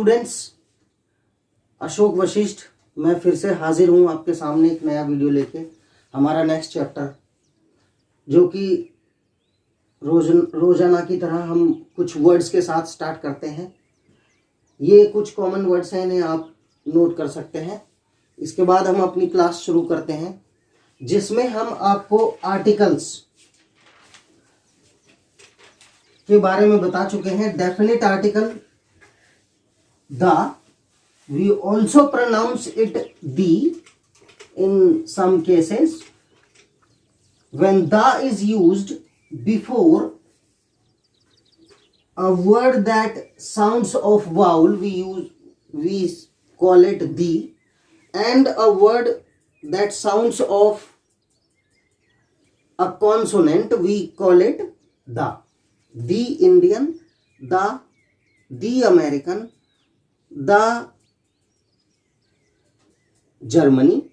Students, Ashok Vashishtha मैं फिर से हाजिर हूँ आपके सामने एक नया वीडियो लेके। हमारा नेक्स्ट चैप्टर जो कि रोजाना की तरह हम कुछ वर्ड्स के साथ स्टार्ट करते हैं। ये कुछ कॉमन वर्ड्स हैं, इन्हें आप नोट कर सकते हैं। इसके बाद हम अपनी क्लास शुरू करते हैं जिसमें हम आपको आर्टिकल्स के बारे में बता चुके हैं। Definite article the, we also pronounce it the in some cases. When the is used before a word that sounds of vowel, we call it the, and a word that sounds of a consonant, we call it the. The Indian, the American, the Germany,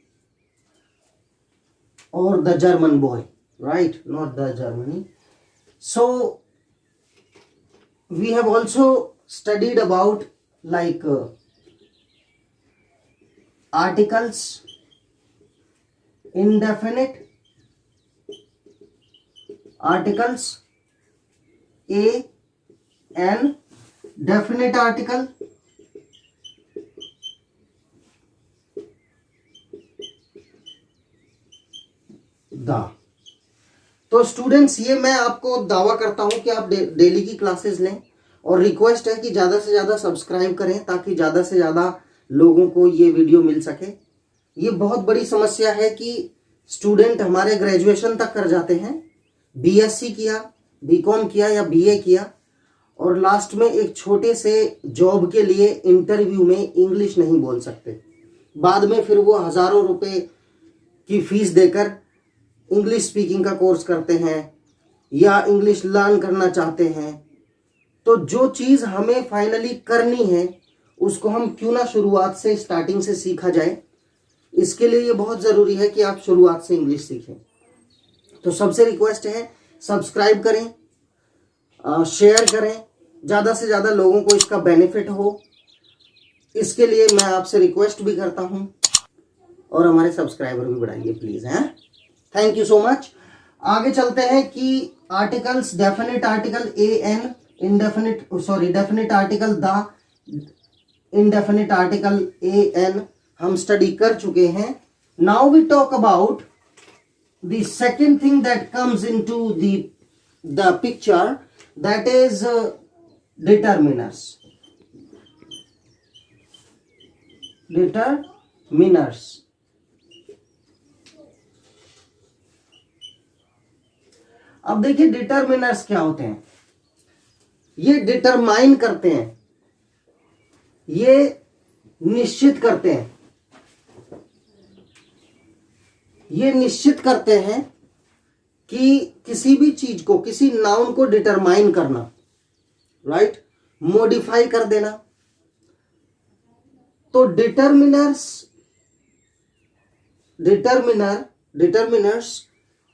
or the German boy, right? Not the Germany. So we have also studied about like articles, indefinite articles, a, an, definite article, the. तो students, ये मैं आपको दावा करता हूं कि आप daily की क्लासेस लें, और रिक्वेस्ट है कि ज़्यादा से ज़्यादा सब्सक्राइब करें ताकि ज़्यादा से ज़्यादा लोगों को ये वीडियो मिल सके। ये बहुत बड़ी समस्या है कि स्टूडेंट हमारे ग्रेजुएशन तक कर जाते हैं, बीएससी किया, बीकॉम किया या बीए किया, और लास्ट में एक छोटे से जॉब के लिए इंटरव्यू में इंग्लिश नहीं बोल सकते। बाद में फिर वो हज़ारों रुपए की फीस देकर इंग्लिश स्पीकिंग का कोर्स करते हैं या इंग्लिश लर्न करना चाहते हैं। तो जो चीज़ हमें फाइनली करनी है उसको हम क्यों ना शुरुआत से, स्टार्टिंग से सीखा जाए। इसके लिए ये बहुत ज़रूरी है कि आप शुरुआत से इंग्लिश सीखें। तो सबसे रिक्वेस्ट है, सब्सक्राइब करें, शेयर करें, ज़्यादा से ज़्यादा लोगों को इसका बेनिफिट हो। इसके लिए मैं आपसे रिक्वेस्ट भी करता हूँ, और हमारे सब्सक्राइबर भी बढ़ाइए प्लीज़, हैं। Thank you so much. आगे चलते हैं कि articles, definite article a an, definite article the, indefinite article a an हम स्टडी कर चुके हैं। Now we talk about the second thing that comes into the picture, that is determiners. Determiners, अब देखिए डिटरमिनर्स क्या होते हैं। ये डिटरमाइन करते हैं, ये निश्चित करते हैं, ये निश्चित करते हैं कि किसी भी चीज को, किसी नाउन को डिटरमाइन करना, राइट, मॉडिफाई कर देना। तो determiners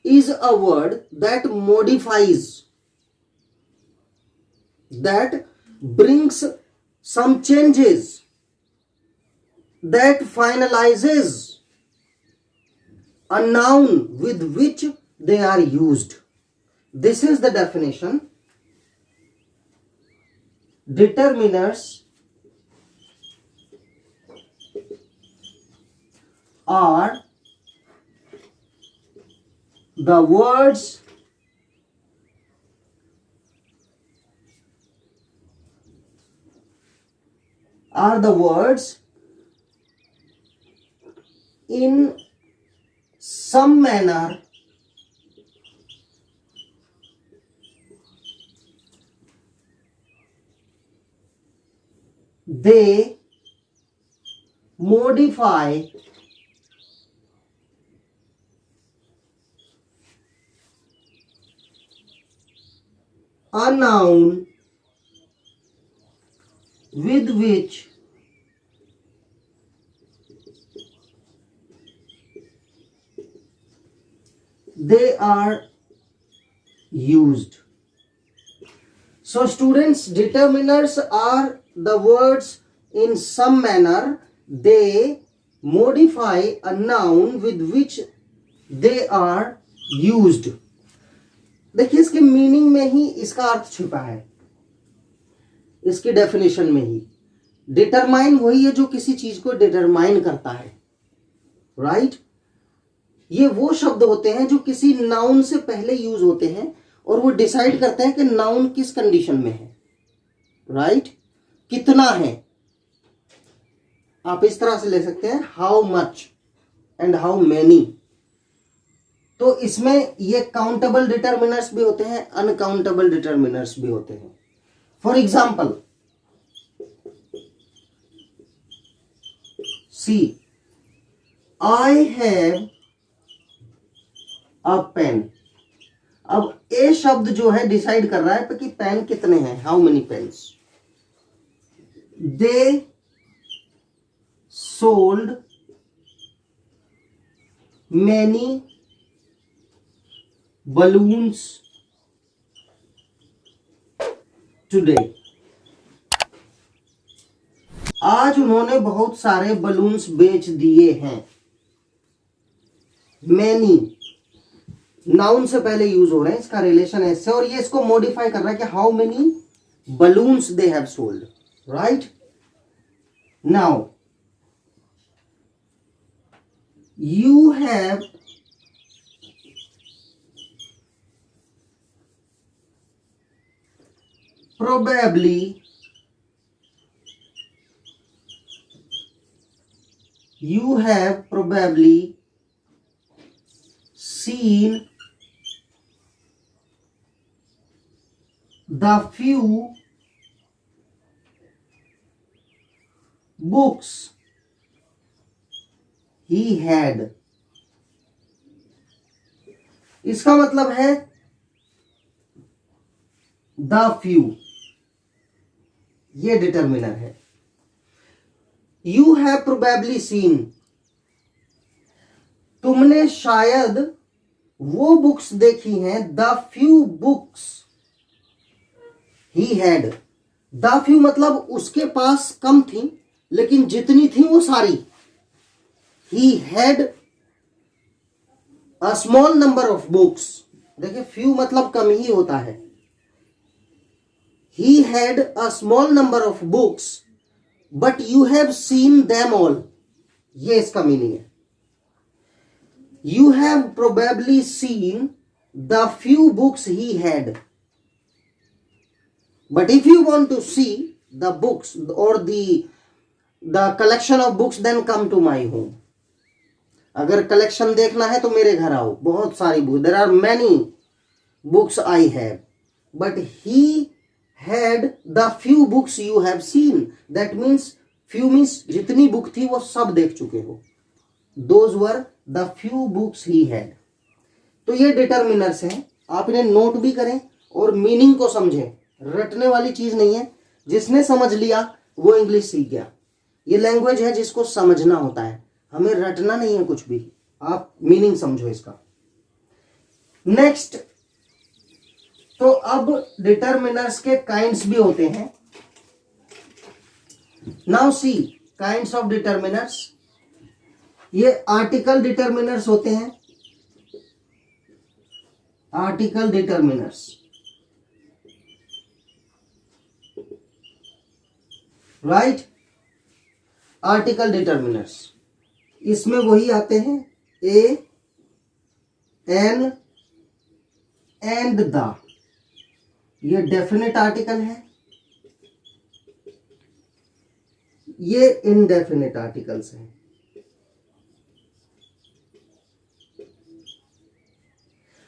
is a word that modifies, that brings some changes, that finalizes a noun with which they are used. This is the definition. Determiners are the words in some manner they modify a noun with which they are used. So students, determiners are the words in some manner they modify a noun with which they are used. देखिए इसके meaning में ही इसका अर्थ छिपा है, इसकी definition में ही। Determine वही है जो किसी चीज को डिटरमाइन करता है, राइट? ये वो शब्द होते हैं जो किसी नाउन से पहले यूज होते हैं और वो डिसाइड करते हैं कि नाउन किस कंडीशन में है, राइट? कितना है, आप इस तरह से ले सकते हैं, how much and how many. तो इसमें ये काउंटेबल डिटरमिनर्स भी होते हैं, अनकाउंटेबल डिटरमिनर्स भी होते हैं। For example, see I have a pen. अब ए शब्द जो है डिसाइड कर रहा है कि पेन कितने हैं, how many pens. They sold many balloons today. आज उन्होंने बहुत सारे बलून्स बेच दिए हैं। मैनी नाउन से पहले यूज हो रहे हैं, इसका रिलेशन है इससे, और ये इसको मॉडिफाई कर रहा है कि how many balloons they have sold, right? Now you have probably seen the few books he had। इसका मतलब है द फ्यू, ये डिटरमिनर है। यू हैव प्रोबेबली सीन, तुमने शायद वो बुक्स देखी हैं, the few books he had. The few मतलब उसके पास कम थी, लेकिन जितनी थी वो सारी। He had a small number of books। देखिए few मतलब कम ही होता है। He had a small number of books, but you have seen them all। ये इसका मीनिंग है। You have probably seen the few books he had, but if you want to see the books or the collection of books, then come to my home। अगर collection देखना है तो मेरे घर आओ, बहुत सारी book, there are many books I have, but he had the few books you have seen. That means few means जितनी बुक थी वो सब देख चुके हो। Those were the few books he had. तो ये डिटरमिनर्स हैं, आप इन्हें नोट भी करें और मीनिंग को समझें। रटने वाली चीज नहीं है, जिसने समझ लिया वो इंग्लिश सीख गया। ये लैंग्वेज है जिसको समझना होता है, हमें रटना नहीं है कुछ भी, आप मीनिंग समझो इसका। नेक्स्ट, तो अब डिटरमिनर्स के काइंड्स भी होते हैं। Now see kinds of determiners. ये आर्टिकल डिटरमिनर्स होते हैं, article determiners, right? Article determiners, इसमें वही आते हैं ए, एन एंड द। ये डेफिनेट आर्टिकल है, ये इनडेफिनेट आर्टिकल्स हैं।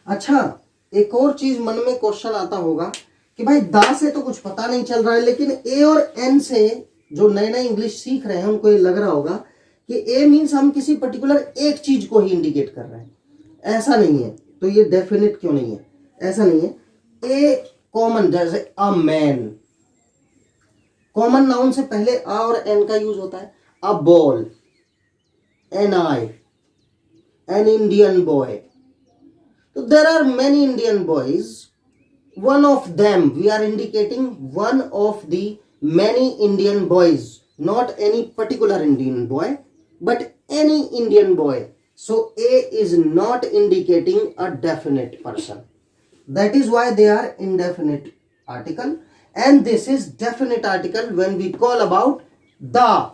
अच्छा, एक और चीज मन में क्वेश्चन आता होगा कि भाई दा से तो कुछ पता नहीं चल रहा है, लेकिन ए और एन से जो नए नए इंग्लिश सीख रहे हैं उनको ये लग रहा होगा कि ए मीन्स हम किसी पर्टिकुलर एक चीज को ही इंडिकेट कर रहे हैं। ऐसा नहीं है, तो ये डेफिनेट क्यों नहीं है? ऐसा नहीं है। ए कॉमन, जैसे अ मैन, कॉमन नाउन से पहले आ और एन का यूज होता है। A ball, an eye, an Indian boy. तो there are many Indian boys, one of them, we are indicating one of the many Indian boys not any particular Indian boy, but any Indian boy. So A is not indicating a definite person. That is why they are indefinite article, and this is definite article when we call about the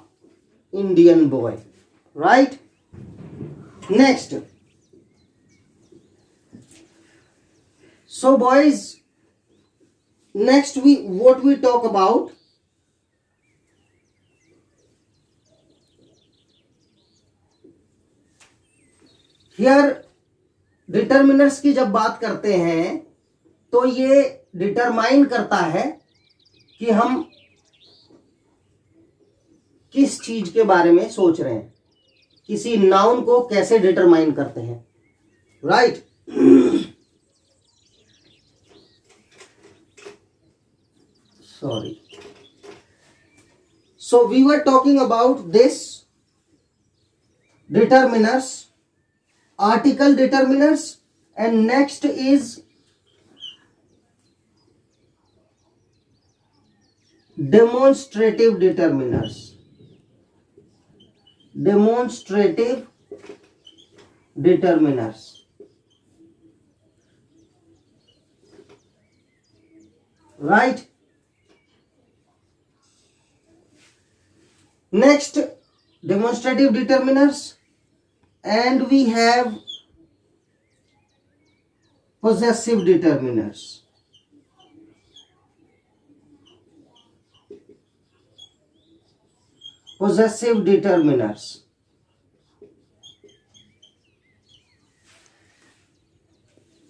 Indian boy, right? Next. So boys, next what we talk about, here determiners की जब बात करते हैं तो ये determine करता है कि हम किस चीज के बारे में सोच रहे हैं, किसी नाउन को कैसे डिटरमाइन करते हैं, right? Sorry. So we were talking about this determiners, article determiners, and next is demonstrative determiners. Demonstrative determiners. Right? Next, demonstrative determiners, and we have possessive determiners. Possessive determiners.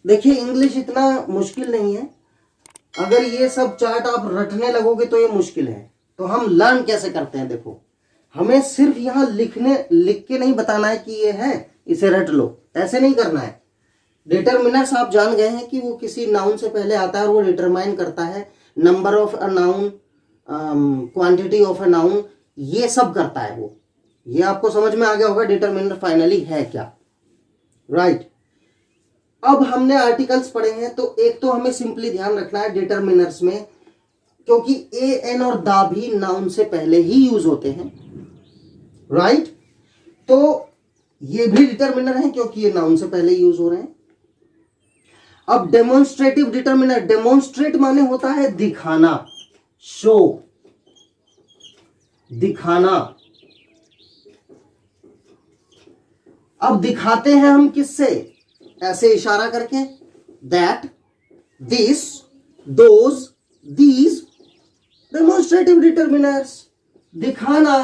देखिए, English इतना मुश्किल नहीं है, अगर ये सब चार्ट आप रटने लगोगे तो ये मुश्किल है। तो हम लर्न कैसे करते हैं, देखो, हमें सिर्फ यहाँ लिख के नहीं बताना है कि ये है, इसे रट लो, ऐसे नहीं करना है। डिटरमिनर्स आप जान गए हैं कि वो किसी नाउन से पहले आता है और वो डिटरमाइन करता है number of a noun, quantity of a noun, ये सब करता है वो। ये आपको समझ में आ गया होगा डिटरमिनर फाइनली है क्या, राइट? अब हमने आर्टिकल्स पढ़े हैं, तो एक तो हमें सिंपली ध्यान रखना है डिटरमिनर्स में, क्योंकि ए एन और दा भी नाउन से पहले ही यूज होते हैं, राइट? तो ये भी डिटरमिनर है क्योंकि ये नाउन से पहले यूज हो रहे हैं। अब डेमोन्स्ट्रेटिव डिटरमिनर, डेमोन्स्ट्रेट माने होता है दिखाना, शो, दिखाना। अब दिखाते हैं हम किससे? ऐसे इशारा करके, that, this, those, these, demonstrative determiners, दिखाना।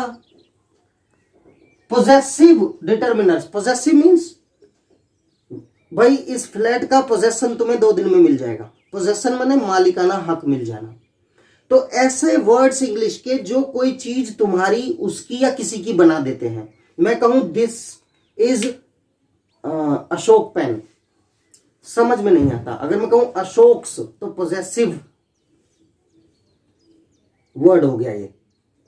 पोजेसिव डिटरमिनर्स, पोजेसिव मीन्स भाई इस फ्लैट का पोजेशन तुम्हें 2 दिन में मिल जाएगा। पोजेशन माने मालिकाना हक मिल जाना। तो ऐसे वर्ड्स इंग्लिश के जो कोई चीज तुम्हारी, उसकी या किसी की बना देते हैं। मैं कहूं दिस इज अशोक पेन, समझ में नहीं आता। अगर मैं कहूं अशोक्स, तो पोजेसिव वर्ड हो गया ये,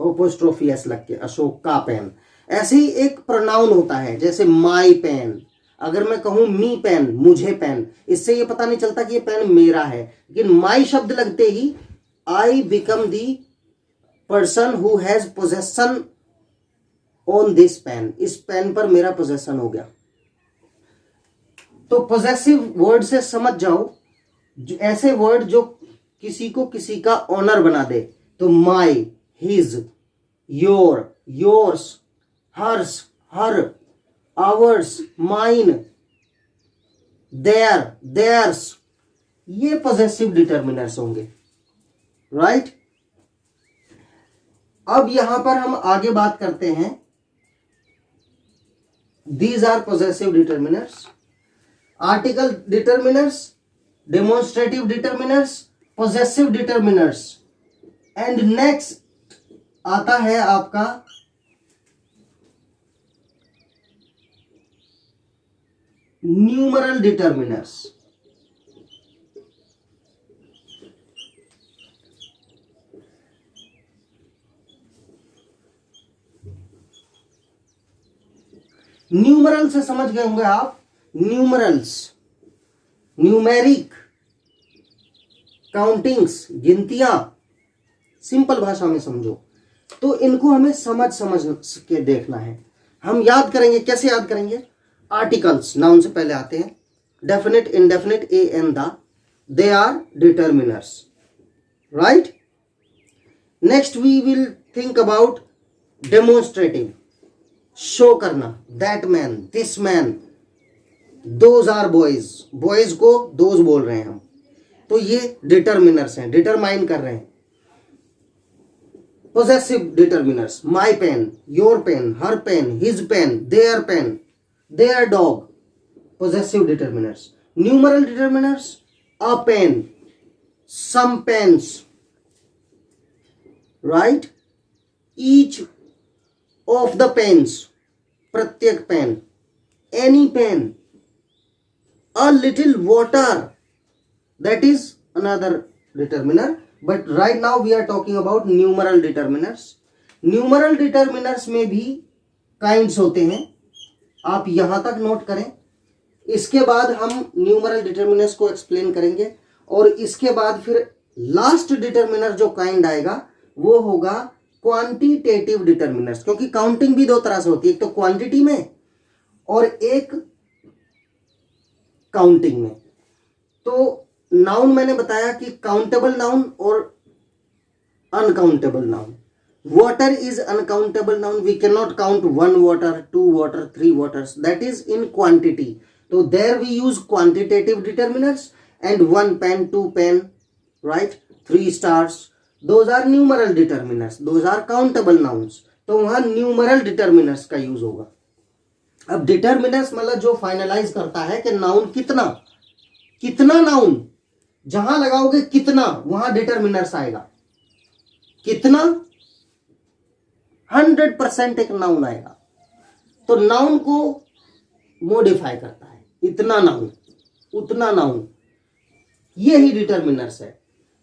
अपोस्ट्रोफी एस लग के, अशोक का पेन। ऐसे ही एक प्रोनाउन होता है, जैसे माई पेन। अगर मैं कहूं मी पेन, मुझे पेन, इससे ये पता नहीं चलता कि ये पेन मेरा है, लेकिन माई शब्द लगते ही I become the person who has possession on this pen, इस पेन पर मेरा पोजेशन हो गया। तो पोजेसिव वर्ड से समझ जाओ, ऐसे वर्ड जो किसी को किसी का ऑनर बना दे। तो my, his, your, yours, hers, her, ours, mine, their, theirs, ये पोजेसिव डिटरमिनर्स होंगे, राइट? अब यहां पर हम आगे बात करते हैं, these are possessive determiners, article determiners, demonstrative determiners, possessive determiners, and next आता है आपका न्यूमरल डिटरमिनर्स। न्यूमरल से समझ गए होंगे आप, न्यूमरल्स, न्यूमेरिक, काउंटिंग्स, गिनतियां, सिंपल भाषा में समझो। तो इनको हमें समझ समझ के देखना है। हम याद करेंगे, कैसे याद करेंगे? आर्टिकल्स नाउन से पहले आते हैं, definite, indefinite, a and the, they are determiners, right. Next we will think about demonstrative, show करना, that man, this man, those are boys, boys को दोज बोल रहे हैं हम, तो ये डिटर्मिनर्स हैं, डिटरमाइन कर रहे हैं। possessive determiners, my pen, your pen, her pen, his pen, their dog, possessive determiners. Numeral determiners, a pen, some pens, right? Each of the pens, pratyek pen, any pen, a little water, that is another determiner. But right now we are talking about numeral determiners. Numeral determiners में भी kinds होते हैं, आप यहां तक note करें। इसके बाद हम numeral determiners को explain करेंगे, और इसके बाद फिर last determiner जो kind आएगा वो होगा quantitative determiners, क्योंकि काउंटिंग भी दो तरह से होती है, एक तो क्वांटिटी में और एक काउंटिंग में। तो नाउन मैंने बताया कि काउंटेबल नाउन और uncountable noun. Water is uncountable noun, we can not count 1 water, 2 water, 3 waters, that is in quantity. तो there we use quantitative determiners, and 1 pen, 2 pen, right, 3 stars, those are numeral determiners, those are countable nouns. तो वहां numeral determiners का use होगा। अब determiners मतलब जो finalise करता है कि नाउन कितना, कितना नाउन, जहां लगाओगे कितना वहां डिटर्मिनर्स आएगा। कितना 100% एक नाउन आएगा, तो नाउन को मॉडिफाई करता है, इतना नाउन, उतना नाउन, ये ही डिटर्मिनर्स है।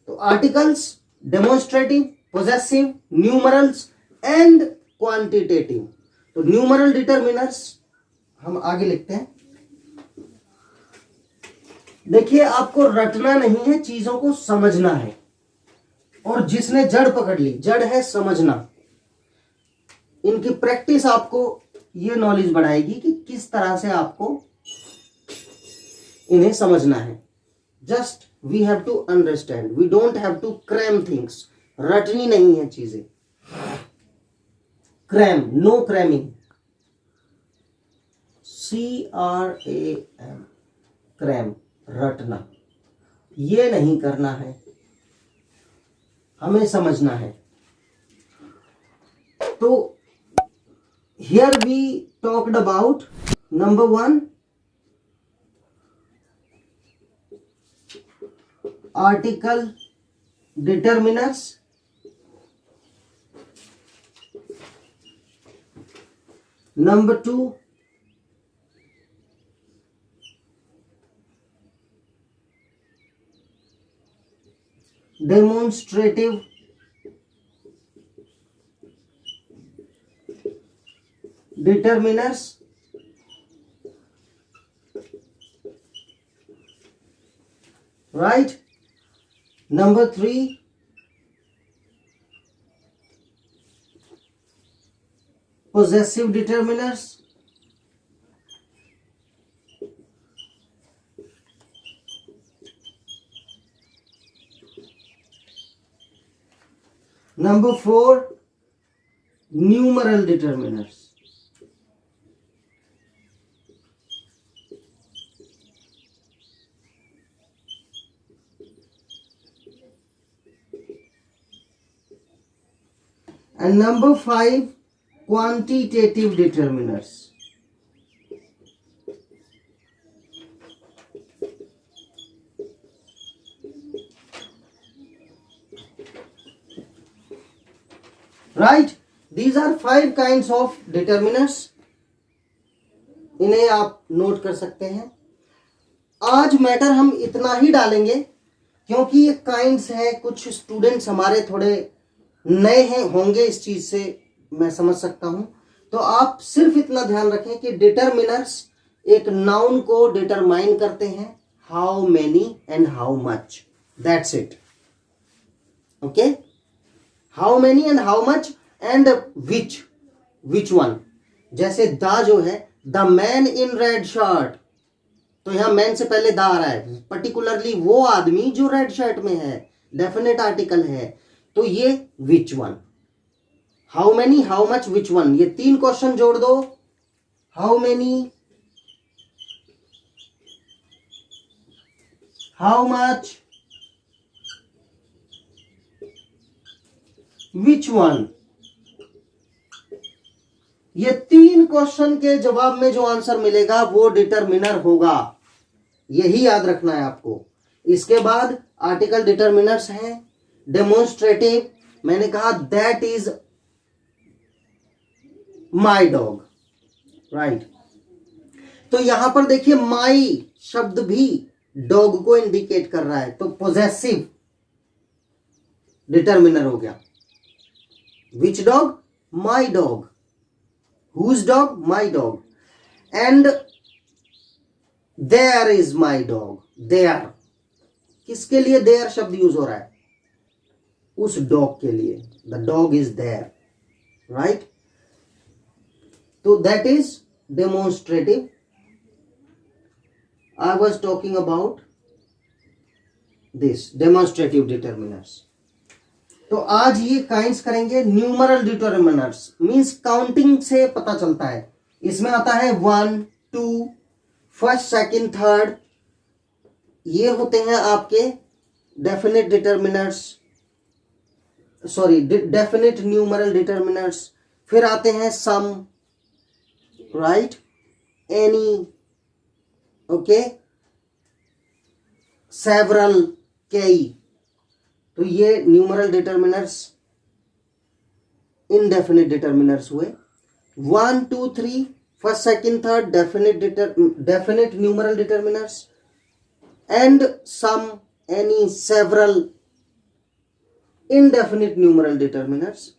तो articles, demonstrative, possessive, numerals and quantitative. तो न्यूमरल डिटर्मिनर्स हम आगे लिखते हैं। देखिए, आपको रटना नहीं है, चीजों को समझना है, और जिसने जड़ पकड़ ली, जड़ है समझना, इनकी प्रैक्टिस आपको ये नॉलेज बढ़ाएगी कि किस तरह से आपको इन्हें समझना है। Just we have to understand, we don't have to cram things. रटनी नहीं है चीजें, cram, no cramming, CRAM, cram, रटना, ये नहीं करना है, हमें समझना है। तो here we talked about number 1, article determiners, number 2, demonstrative determiners, right? Number 3, possessive determiners, number 4, numeral determiners, and number 5, quantitative determiners. Right? These are 5 kinds of determiners. इन्हें आप नोट कर सकते हैं। आज मैटर हम इतना ही डालेंगे, क्योंकि ये काइंड्स है, कुछ स्टूडेंट्स हमारे थोड़े नए हैं होंगे इस चीज से, मैं समझ सकता हूं। तो आप सिर्फ इतना ध्यान रखें कि डिटर्मिनर्स एक नाउन को डिटरमाइन करते हैं, how many and how much, that's it. Okay, how many and how much, and which one, जैसे द जो है the man in red shirt, तो यहां मैन से पहले द आ रहा है, पर्टिकुलरली वो आदमी जो रेड शर्ट में है, डेफिनेट आर्टिकल है, तो ये which one. How many, how much, which one, ये 3 क्वेश्चन जोड़ दो। How many, how much, which one, ये 3 क्वेश्चन के जवाब में जो आंसर मिलेगा वो डिटरमिनर होगा, यही याद रखना है आपको। इसके बाद आर्टिकल डिटरमिनर्स हैं। डेमोन्स्ट्रेटिव, मैंने कहा that is my dog, right. तो यहां पर देखिए माई शब्द भी डॉग को इंडिकेट कर रहा है, तो पोजेसिव डिटरमिनर हो गया। Which dog, my dog. Whose dog? My dog. And there is my dog. There, किसके लिए there शब्द यूज हो रहा है? उस डॉग के लिए। The dog is there, right? तो that is demonstrative. I was talking about this demonstrative determiners. तो आज ये काइंड्स करेंगे। न्यूमरल डिटरमिनर्स मींस काउंटिंग से पता चलता है। इसमें आता है 1, 2, फर्स्ट, सेकंड, थर्ड, ये होते हैं आपके definite determiners, sorry definite numeral determiners. फिर आते हैं सम, राइट, एनी, ओके, सेवरल, कई, तो ये न्यूमरल डिटरमिनर्स इनडेफिनेट डिटरमिनर्स हुए। 1, 2, 3 first, second, third definite numeral determiners, and some, any, several indefinite numeral determiners,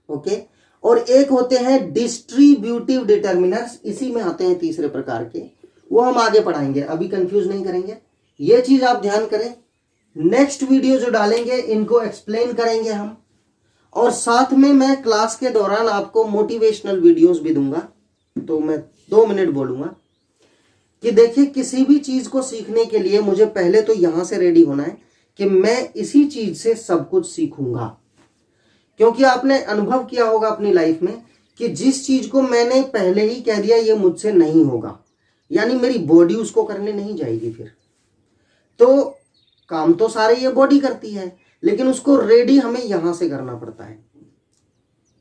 okay. और एक होते हैं डिस्ट्रीब्यूटिव डिटरमिनर्स, इसी में आते हैं तीसरे प्रकार के, वो हम आगे पढ़ाएंगे, अभी कंफ्यूज नहीं करेंगे। ये चीज आप ध्यान करें, नेक्स्ट वीडियो जो डालेंगे इनको एक्सप्लेन करेंगे हम, और साथ में मैं क्लास के दौरान आपको मोटिवेशनल वीडियोस भी दूंगा। तो मैं 2 मिनट बोलूंगा कि देखिए किसी भी चीज को सीखने के लिए मुझे पहले तो यहां से रेडी होना है कि मैं इसी चीज से सब कुछ सीखूंगा, क्योंकि आपने अनुभव किया होगा अपनी लाइफ में कि जिस चीज को मैंने पहले ही कह दिया ये मुझसे नहीं होगा, यानी मेरी बॉडी उसको करने नहीं जाएगी, फिर तो काम तो सारे ये बॉडी करती है, लेकिन उसको रेडी हमें यहां से करना पड़ता है।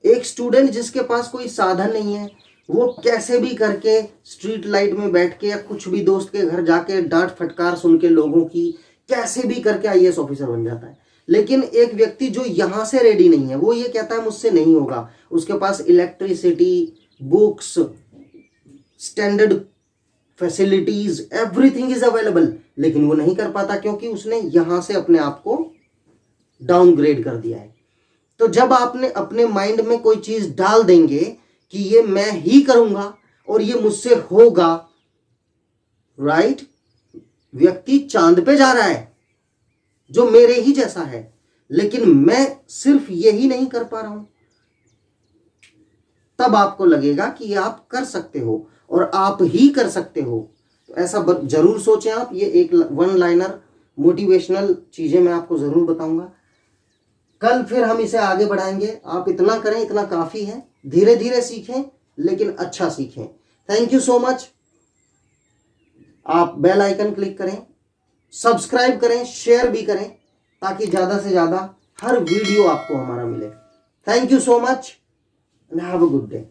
एक स्टूडेंट जिसके पास कोई साधन नहीं है, वो कैसे भी करके स्ट्रीट लाइट में बैठ के या कुछ भी दोस्त के घर जाके डांट फटकार सुन के लोगों की कैसे भी करके आईएएस ऑफिसर बन जाता है। लेकिन एक व्यक्ति जो यहां से रेडी नहीं है, वो ये कहता है मुझसे नहीं होगा, उसके पास electricity, books, standard facilities, everything is available, लेकिन वो नहीं कर पाता क्योंकि उसने यहां से अपने आप को डाउनग्रेड कर दिया है। तो जब आपने अपने माइंड में कोई चीज डाल देंगे कि ये मैं ही करूंगा और ये मुझसे होगा, राइट, व्यक्ति चांद पे जा रहा है जो मेरे ही जैसा है, लेकिन मैं सिर्फ यही नहीं कर पा रहा हूं, तब आपको लगेगा कि आप कर सकते हो और आप ही कर सकते हो। तो ऐसा जरूर सोचें आप। ये एक 1 लाइनर मोटिवेशनल चीजें मैं आपको जरूर बताऊंगा। कल फिर हम इसे आगे बढ़ाएंगे। आप इतना करें, इतना काफी है, धीरे धीरे सीखें लेकिन अच्छा सीखें। Thank you so much. आप बेल आइकन क्लिक करें, सब्सक्राइब करें, शेयर भी करें, ताकि ज्यादा से ज्यादा हर वीडियो आपको हमारा मिले। Thank you so much and have a good day.